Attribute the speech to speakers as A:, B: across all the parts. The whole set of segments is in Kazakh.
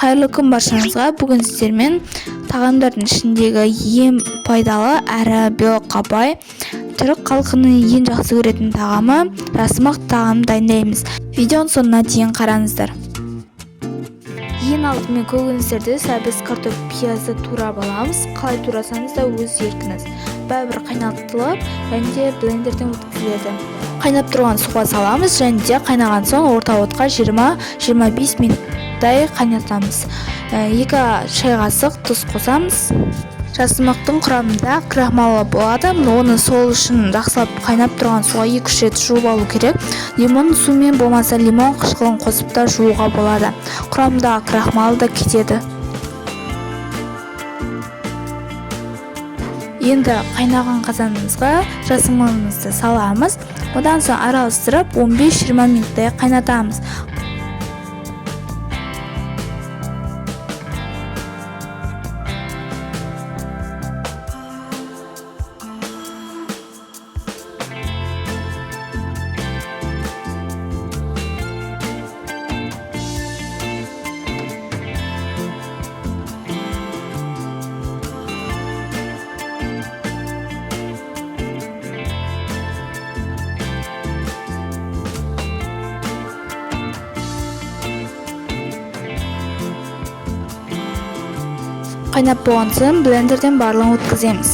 A: Қайырлы күн баршаңызға. Бүгін сіздермен тағамдардың ішіндегі ең пайдалы әрі белокқа бай түрік халқының ең жақсы көретін тағамы жасымақ тағамын дайындаймыз. Видеоның соңына дейін қараңыздар. Ең алдымен көкөністерді сәбіз, картоп, пиязды турап аламыз. Қалай турасаңыз да өз еркіңіз. Бәрібір қайнатылып, және де блендерден өткізіледі. Қайнап тұрған суға саламыз, және де қайнаған соң орта отқа 20-25 минуттай қайнатамыз. 2 шай қасық тұз қосамыз. Жасымақтың құрамында крахмалы болады. Оны сол үшін жақсылап қайнап тұрған суға 2-3 рет жуып алу керек. Лимон суымен болмаса лимон қышқылын қосып та жууға болады. Құрамында крахмалы да кетеді. Енді қайнаған қазанымызға жасымағымызды саламыз. Одан соң араластырып 15-20 минуттай қайнатамыз. Қайнап болған соң блендерден барлығын өткіземіз.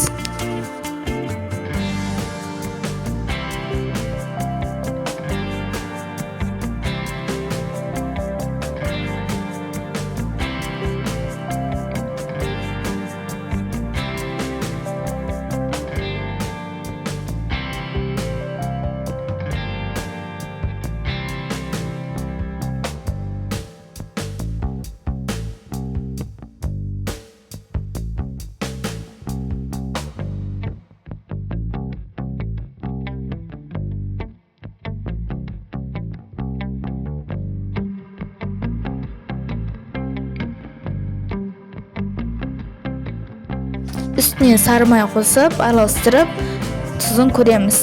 A: Үстіне сары май қосып, араластырып, тұзын көреміз.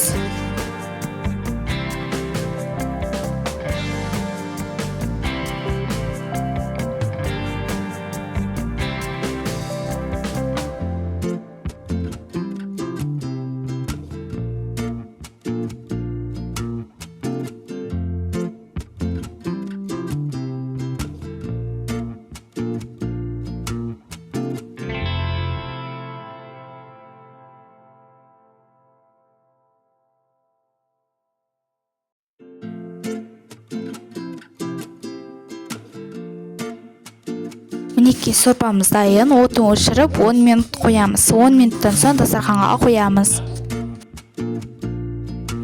A: Мінекей сорпамыз дайын. Отын өшіріп 10 минут қоямыз. 10 минуттан соң дастарханға қоямыз.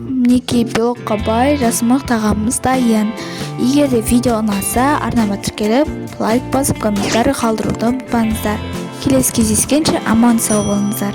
A: Мінекей белокқа бай жасымақ тағамымыз дайын. Егер де видео ұнаса, арнама тіркеліп, лайк басып, комментарий қалдыруды ұмытпаңыздар. Келесі кездескенше аман сау болыңыздар.